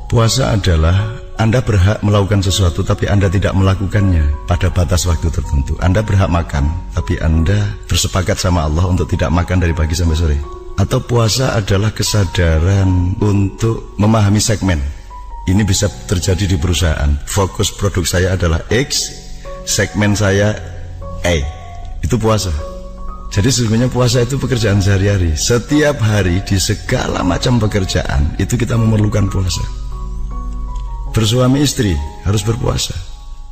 Puasa adalah Anda berhak melakukan sesuatu tapi Anda tidak melakukannya pada batas waktu tertentu. Anda berhak makan tapi Anda bersepakat sama Allah untuk tidak makan dari pagi sampai sore. Atau puasa adalah kesadaran untuk memahami segmen. Ini bisa terjadi di perusahaan. Fokus produk saya adalah X, segmen saya A. Itu puasa. Jadi sesungguhnya puasa itu pekerjaan sehari-hari. Setiap hari di segala macam pekerjaan itu kita memerlukan puasa. Bersuami istri harus berpuasa.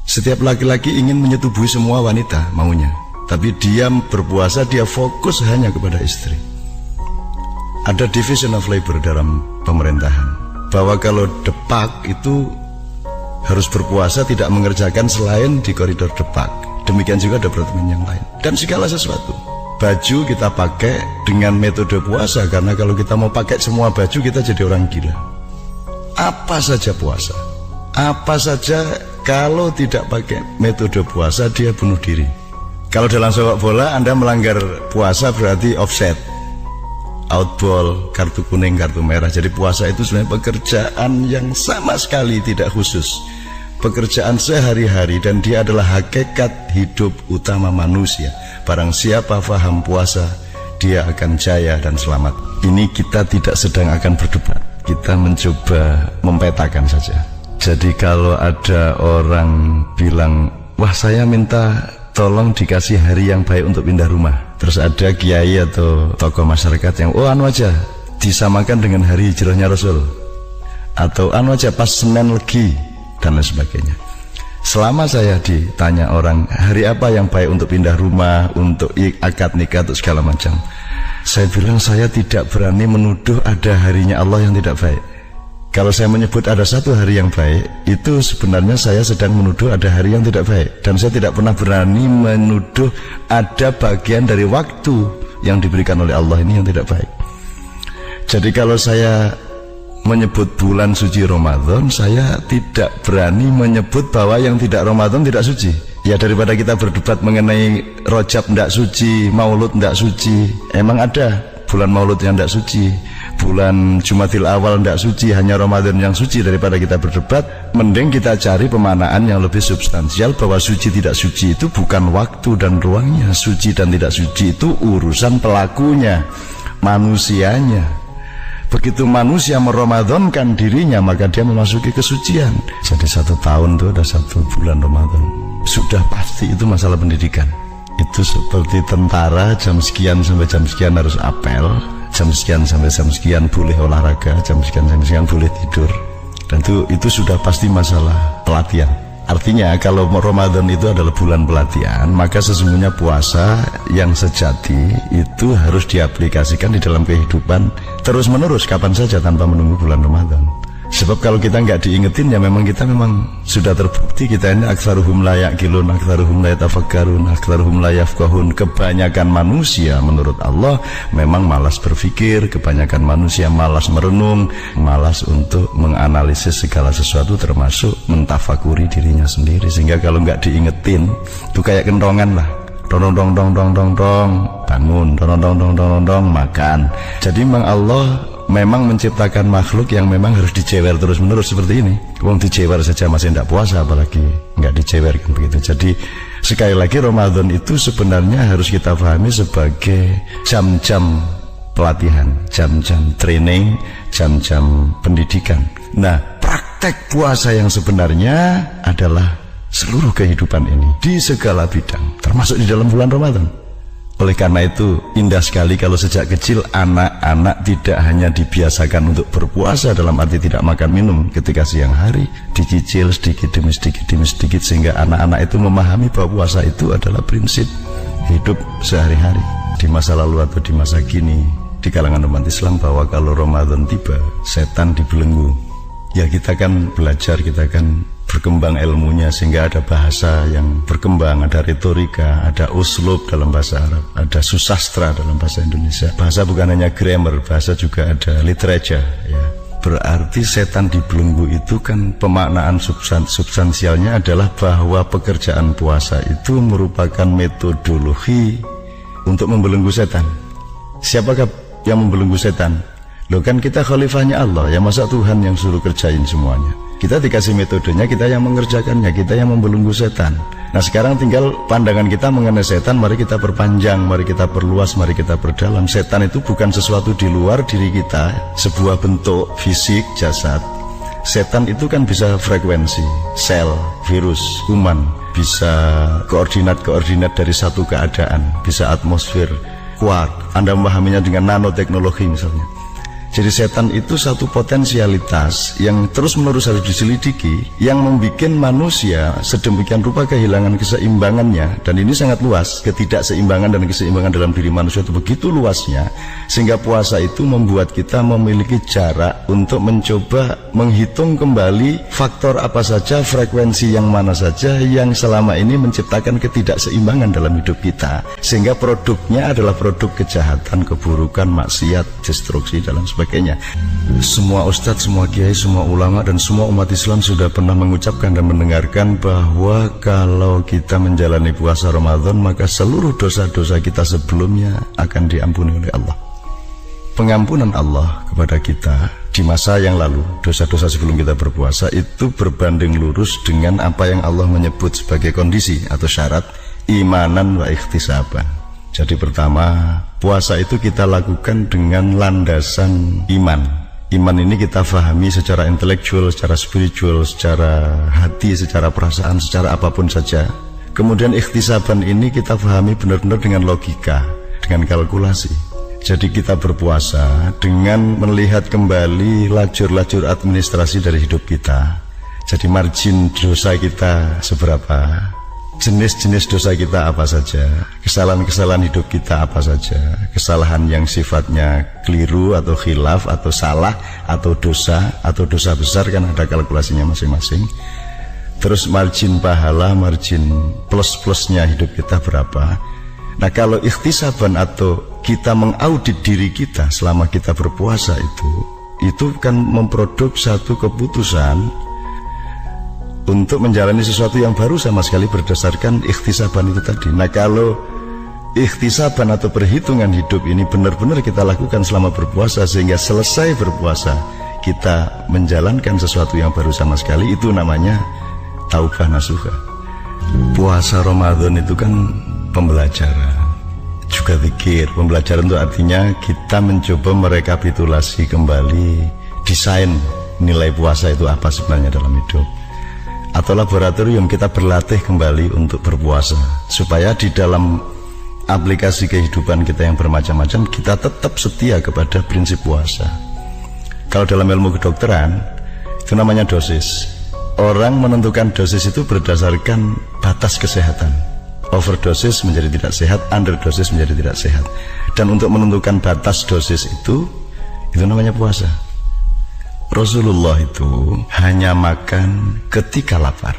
Setiap laki-laki ingin menyetubuhi semua wanita maunya, tapi dia berpuasa, dia fokus hanya kepada istri. Ada division of labor dalam pemerintahan, bahwa kalau depak itu harus berpuasa, tidak mengerjakan selain di koridor depak. Demikian juga departemen yang lain. Dan segala sesuatu. Baju kita pakai dengan metode puasa, karena kalau kita mau pakai semua baju kita jadi orang gila. Apa saja puasa, apa saja kalau tidak pakai metode puasa dia bunuh diri. Kalau dalam sepak bola Anda melanggar puasa berarti offset, outball, kartu kuning, kartu merah. Jadi puasa itu sebenarnya pekerjaan yang sama sekali tidak khusus, pekerjaan sehari-hari, dan dia adalah hakikat hidup utama manusia. Barang siapa faham puasa, dia akan jaya dan selamat. Ini kita tidak sedang akan berdebat, kita mencoba mempetakan saja. Jadi kalau ada orang bilang, wah saya minta tolong dikasih hari yang baik untuk pindah rumah, terus ada kiai atau tokoh masyarakat yang anu aja disamakan dengan hari hijrahnya Rasul, atau anu aja pas Senin Legi dan lain sebagainya. Selama saya ditanya orang hari apa yang baik untuk pindah rumah, untuk akad nikah, untuk segala macam, saya bilang saya tidak berani menuduh ada harinya Allah yang tidak baik. Kalau saya menyebut ada satu hari yang baik, itu sebenarnya saya sedang menuduh ada hari yang tidak baik. Dan saya tidak pernah berani menuduh ada bagian dari waktu yang diberikan oleh Allah ini yang tidak baik. Jadi kalau saya menyebut bulan suci Ramadan, saya tidak berani menyebut bahwa yang tidak Ramadan tidak suci. Ya daripada kita berdebat mengenai Rajab tidak suci, Maulud tidak suci. Emang ada bulan Maulud yang tidak suci, bulan Jumadil Awal tidak suci, hanya Ramadan yang suci. Daripada kita berdebat, mending kita cari pemanaan yang lebih substansial bahwa suci tidak suci itu bukan waktu dan ruangnya. Suci dan tidak suci itu urusan pelakunya, manusianya. Begitu manusia meramadankan dirinya, maka dia memasuki kesucian. Jadi 1 tahun itu ada 1 bulan Ramadan. Sudah pasti itu masalah pendidikan. Itu seperti tentara, jam sekian sampai jam sekian harus apel, jam sekian sampai jam sekian boleh olahraga, jam sekian sampai sekian boleh tidur. Dan itu sudah pasti masalah pelatihan. Artinya kalau Ramadan itu adalah bulan pelatihan, maka sesungguhnya puasa yang sejati itu harus diaplikasikan di dalam kehidupan terus menerus, kapan saja tanpa menunggu bulan Ramadan. Sebab kalau kita nggak diingetin, ya memang kita sudah terbukti kita ini aktsaruhum la yaqilun, aktsaruhum la yatafakkarun, aktsaruhum la yafqahun. Kebanyakan manusia menurut Allah memang malas berpikir, kebanyakan manusia malas merenung, malas untuk menganalisis segala sesuatu termasuk mentafakuri dirinya sendiri. Sehingga kalau nggak diingetin itu kayak kentongan lah. Dong dong dong dong dong dong bangun, dong dong dong dong dong makan. Jadi memang Allah memang menciptakan makhluk yang memang harus dicewer terus menerus seperti ini. Wong dicewer saja masih tidak puasa, apalagi nggak dicewerkan begitu. Jadi sekali lagi Ramadan itu sebenarnya harus kita pahami sebagai jam-jam pelatihan, jam-jam training, jam-jam pendidikan. Nah, praktek puasa yang sebenarnya adalah seluruh kehidupan ini di segala bidang, termasuk di dalam bulan Ramadan. Oleh karena itu indah sekali kalau sejak kecil anak-anak tidak hanya dibiasakan untuk berpuasa dalam arti tidak makan minum ketika siang hari, dicicil sedikit demi sedikit demi sedikit, sehingga anak-anak itu memahami bahwa puasa itu adalah prinsip hidup sehari-hari di masa lalu atau di masa kini. Di kalangan umat Islam bahwa kalau Ramadan tiba, setan dibelenggu. Ya kita kan belajar, kita kan berkembang ilmunya sehingga ada bahasa yang berkembang, ada retorika, ada uslub dalam bahasa Arab, ada susastra dalam bahasa Indonesia. Bahasa bukan hanya grammar, bahasa juga ada literature ya. Berarti setan dibelenggu itu kan pemaknaan substansialnya adalah bahwa pekerjaan puasa itu merupakan metodologi untuk membelenggu setan. Siapakah yang membelenggu setan? Loh kan kita khalifahnya Allah, ya masa Tuhan yang suruh kerjain semuanya? Kita dikasih metodenya, kita yang mengerjakannya, kita yang membelenggu setan. Nah sekarang tinggal pandangan kita mengenai setan, mari kita perpanjang, mari kita perluas, mari kita perdalam. Setan itu bukan sesuatu di luar diri kita, sebuah bentuk fisik, jasad. Setan itu kan bisa frekuensi, sel, virus, kuman, bisa koordinat-koordinat dari satu keadaan, bisa atmosfer, kuat. Anda memahaminya dengan nanoteknologi misalnya. Jadi setan itu satu potensialitas yang terus-menerus harus diselidiki, yang membuat manusia sedemikian rupa kehilangan keseimbangannya. Dan ini sangat luas, ketidakseimbangan dan keseimbangan dalam diri manusia itu begitu luasnya, sehingga puasa itu membuat kita memiliki jarak untuk mencoba menghitung kembali faktor apa saja, frekuensi yang mana saja yang selama ini menciptakan ketidakseimbangan dalam hidup kita, sehingga produknya adalah produk kejahatan, keburukan, maksiat, destruksi, dan sebagainya. Semua ustadz, semua kiai, semua ulama dan semua umat Islam sudah pernah mengucapkan dan mendengarkan bahwa kalau kita menjalani puasa Ramadan maka seluruh dosa-dosa kita sebelumnya akan diampuni oleh Allah. Pengampunan Allah kepada kita di masa yang lalu, dosa-dosa sebelum kita berpuasa, itu berbanding lurus dengan apa yang Allah menyebut sebagai kondisi atau syarat imanan wa ikhtisaban. Jadi pertama, puasa itu kita lakukan dengan landasan iman. Iman ini kita fahami secara intelektual, secara spiritual, secara hati, secara perasaan, secara apapun saja. Kemudian ikhtisaban ini kita fahami benar-benar dengan logika, dengan kalkulasi. Jadi kita berpuasa dengan melihat kembali lajur-lajur administrasi dari hidup kita. Jadi margin dosa kita seberapa, jenis-jenis dosa kita apa saja, kesalahan-kesalahan hidup kita apa saja, kesalahan yang sifatnya keliru atau khilaf atau salah atau dosa besar, kan ada kalkulasinya masing-masing. Terus margin pahala, margin plus-plusnya hidup kita berapa. Nah kalau ikhtisaban atau kita mengaudit diri kita selama kita berpuasa itu kan memproduk satu keputusan untuk menjalani sesuatu yang baru sama sekali berdasarkan ikhtisaban itu tadi. Nah kalau ikhtisaban atau perhitungan hidup ini benar-benar kita lakukan selama berpuasa, sehingga selesai berpuasa kita menjalankan sesuatu yang baru sama sekali, itu namanya taubah nasuha. Puasa Ramadan itu kan pembelajaran, juga zikir. Pembelajaran itu artinya kita mencoba merekapitulasi kembali desain nilai puasa itu apa sebenarnya dalam hidup, atau laboratorium kita berlatih kembali untuk berpuasa, supaya di dalam aplikasi kehidupan kita yang bermacam-macam kita tetap setia kepada prinsip puasa. Kalau dalam ilmu kedokteran itu namanya dosis. Orang menentukan dosis itu berdasarkan batas kesehatan. Overdosis menjadi tidak sehat, underdosis menjadi tidak sehat. Dan untuk menentukan batas dosis itu namanya puasa. Rasulullah itu hanya makan ketika lapar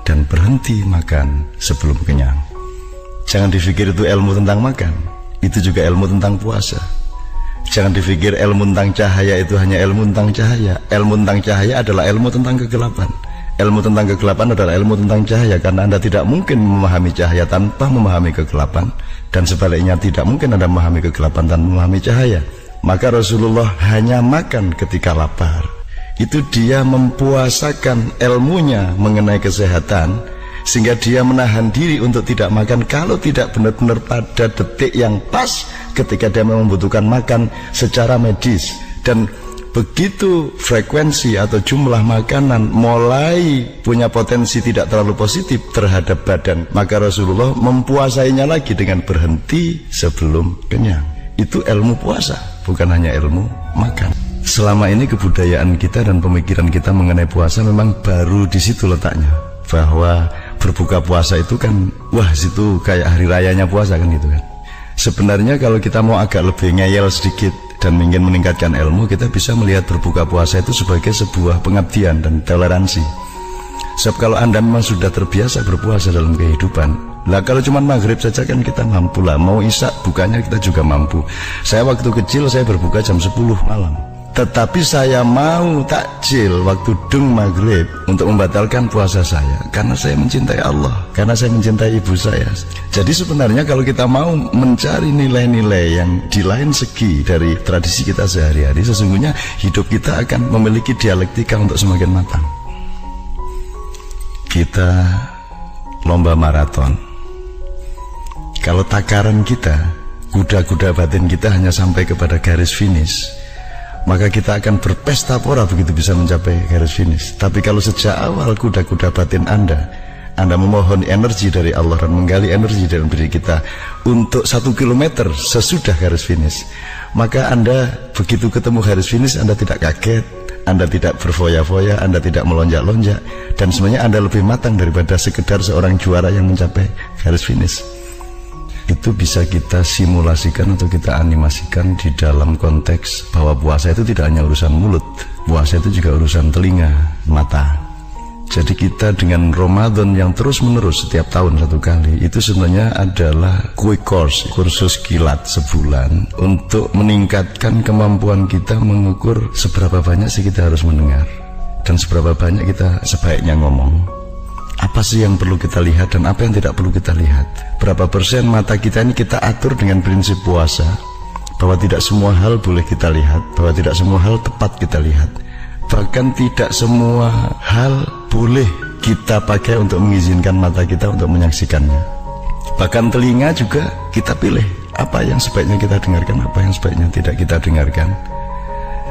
dan berhenti makan sebelum kenyang. Jangan dipikir itu ilmu tentang makan, itu juga ilmu tentang puasa. Jangan dipikir ilmu tentang cahaya itu hanya ilmu tentang cahaya. Ilmu tentang cahaya adalah ilmu tentang kegelapan. Ilmu tentang kegelapan adalah ilmu tentang cahaya, karena Anda tidak mungkin memahami cahaya tanpa memahami kegelapan, dan sebaliknya tidak mungkin Anda memahami kegelapan tanpa memahami cahaya. Maka Rasulullah hanya makan ketika lapar. Itu dia mempuasakan ilmunya mengenai kesehatan, sehingga dia menahan diri untuk tidak makan kalau tidak benar-benar pada detik yang pas ketika dia membutuhkan makan secara medis. Dan begitu frekuensi atau jumlah makanan mulai punya potensi tidak terlalu positif terhadap badan, maka Rasulullah mempuasainya lagi dengan berhenti sebelum kenyang. Itu ilmu puasa, bukan hanya ilmu makan. Selama ini kebudayaan kita dan pemikiran kita mengenai puasa memang baru di situ letaknya, bahwa berbuka puasa itu kan, wah situ kayak hari rayanya puasa kan gitu kan. Sebenarnya kalau kita mau agak lebih ngeyel sedikit dan ingin meningkatkan ilmu, kita bisa melihat berbuka puasa itu sebagai sebuah pengabdian dan toleransi. Sebab kalau Anda memang sudah terbiasa berpuasa dalam kehidupan, lah kalau cuma maghrib saja kan kita mampu lah, mau isya bukanya kita juga mampu. Saya waktu kecil saya berbuka jam 10 malam, tetapi saya mau takjil waktu dung maghrib untuk membatalkan puasa saya karena saya mencintai Allah, karena saya mencintai ibu saya. Jadi sebenarnya kalau kita mau mencari nilai-nilai yang di lain segi dari tradisi kita sehari-hari, sesungguhnya hidup kita akan memiliki dialektika untuk semakin matang. Kita lomba maraton. Kalau takaran kita, kuda-kuda batin kita hanya sampai kepada garis finish, maka kita akan berpesta pora begitu bisa mencapai garis finish. Tapi kalau sejak awal kuda-kuda batin Anda memohon energi dari Allah dan menggali energi dalam diri kita untuk 1 kilometer sesudah garis finish, maka Anda begitu ketemu garis finish, Anda tidak kaget, Anda tidak berfoya-foya, Anda tidak melonjak-lonjak, dan sebenarnya Anda lebih matang daripada sekedar seorang juara yang mencapai garis finish. Itu bisa kita simulasikan atau kita animasikan di dalam konteks bahwa puasa itu tidak hanya urusan mulut, puasa itu juga urusan telinga, mata. Jadi kita dengan Ramadan yang terus menerus setiap tahun 1 kali, itu sebenarnya adalah quick course, kursus kilat sebulan untuk meningkatkan kemampuan kita mengukur seberapa banyak sih kita harus mendengar dan seberapa banyak kita sebaiknya ngomong. Apa sih yang perlu kita lihat dan apa yang tidak perlu kita lihat? Berapa persen mata kita ini kita atur dengan prinsip puasa, bahwa tidak semua hal boleh kita lihat, bahwa tidak semua hal tepat kita lihat, bahkan tidak semua hal boleh kita pakai untuk mengizinkan mata kita untuk menyaksikannya. Bahkan telinga juga kita pilih apa yang sebaiknya kita dengarkan, apa yang sebaiknya tidak kita dengarkan.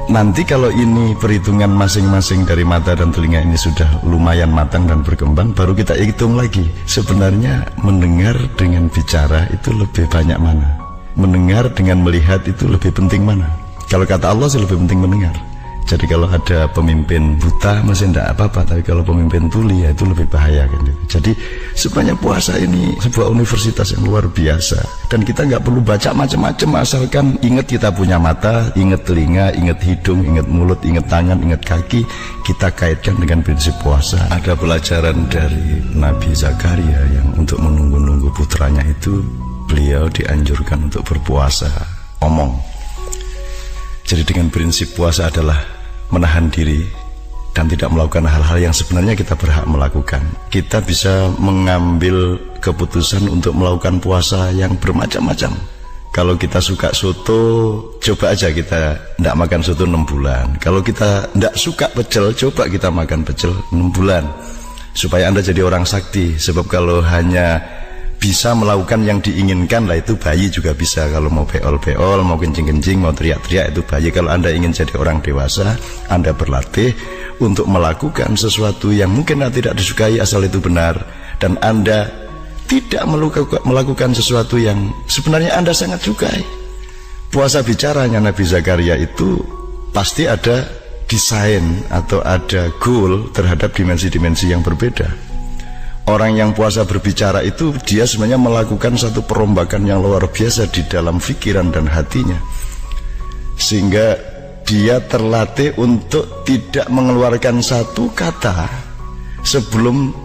Nanti kalau ini perhitungan masing-masing dari mata dan telinga ini sudah lumayan matang dan berkembang, baru kita hitung lagi sebenarnya mendengar dengan bicara itu lebih banyak mana, mendengar dengan melihat itu lebih penting mana. Kalau kata Allah sih lebih penting mendengar. Jadi kalau ada pemimpin buta masih tidak apa-apa, tapi kalau pemimpin tuli ya itu lebih bahaya kan. Jadi sebenarnya puasa ini sebuah universitas yang luar biasa, dan kita nggak perlu baca macam-macam, asalkan ingat kita punya mata, ingat telinga, ingat hidung, ingat mulut, ingat tangan, ingat kaki, kita kaitkan dengan prinsip puasa. Ada pelajaran dari Nabi Zakaria yang untuk menunggu-nunggu putranya itu, beliau dianjurkan untuk berpuasa omong. Jadi dengan prinsip puasa adalah menahan diri dan tidak melakukan hal-hal yang sebenarnya kita berhak melakukan. Kita bisa mengambil keputusan untuk melakukan puasa yang bermacam-macam. Kalau kita suka soto, coba aja kita tidak makan soto 6 bulan. Kalau kita tidak suka pecel, coba kita makan pecel 6 bulan, supaya Anda jadi orang sakti. Sebab kalau hanya bisa melakukan yang diinginkan lah, itu bayi juga bisa. Kalau mau beol-beol, mau kencing-kencing, mau teriak-teriak, itu bayi. Kalau Anda ingin jadi orang dewasa, Anda berlatih untuk melakukan sesuatu yang mungkin Anda tidak disukai asal itu benar, dan Anda tidak melakukan sesuatu yang sebenarnya Anda sangat sukai. Puasa bicaranya Nabi Zakaria itu pasti ada desain atau ada goal terhadap dimensi-dimensi yang berbeda. Orang yang puasa berbicara itu dia sebenarnya melakukan satu perombakan yang luar biasa di dalam pikiran dan hatinya, sehingga dia terlatih untuk tidak mengeluarkan satu kata sebelum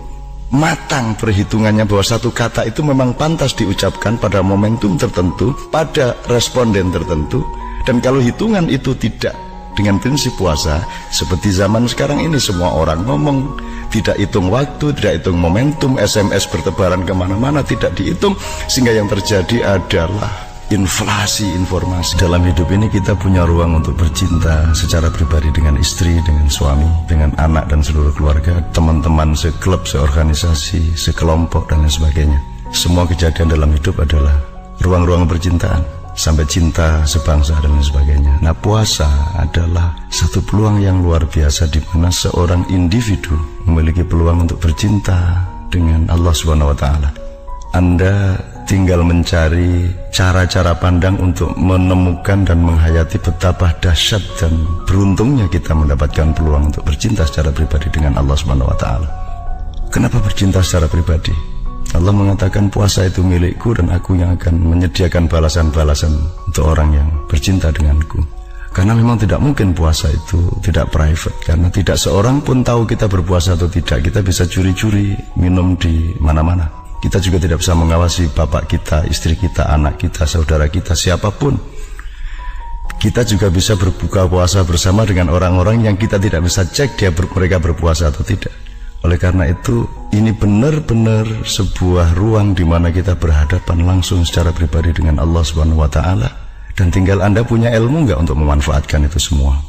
matang perhitungannya bahwa satu kata itu memang pantas diucapkan pada momentum tertentu, pada responden tertentu. Dan kalau hitungan itu tidak dengan prinsip puasa, seperti zaman sekarang ini semua orang ngomong, tidak hitung waktu, tidak hitung momentum, SMS bertebaran kemana-mana, tidak dihitung, sehingga yang terjadi adalah inflasi informasi. Dalam hidup ini kita punya ruang untuk bercinta secara pribadi dengan istri, dengan suami, dengan anak dan seluruh keluarga, teman-teman seklub, seorganisasi, sekelompok dan lain sebagainya. Semua kejadian dalam hidup adalah ruang-ruang percintaan, sampai cinta sebangsa dan lain sebagainya. Nah, puasa adalah satu peluang yang luar biasa di mana seorang individu memiliki peluang untuk bercinta dengan Allah Subhanahu wa taala. Anda tinggal mencari cara-cara pandang untuk menemukan dan menghayati betapa dahsyat dan beruntungnya kita mendapatkan peluang untuk bercinta secara pribadi dengan Allah Subhanahu wa taala. Kenapa bercinta secara pribadi? Allah mengatakan puasa itu milikku dan aku yang akan menyediakan balasan-balasan untuk orang yang bercinta denganku. Karena memang tidak mungkin puasa itu tidak private, karena tidak seorang pun tahu kita berpuasa atau tidak. Kita bisa curi-curi minum di mana-mana. Kita juga tidak bisa mengawasi bapak kita, istri kita, anak kita, saudara kita, siapapun. Kita juga bisa berbuka puasa bersama dengan orang-orang yang kita tidak bisa cek mereka berpuasa atau tidak. Oleh karena itu, ini benar-benar sebuah ruang di mana kita berhadapan langsung secara pribadi dengan Allah Subhanahu wa Ta'ala. Dan tinggal Anda punya ilmu nggak untuk memanfaatkan itu semua.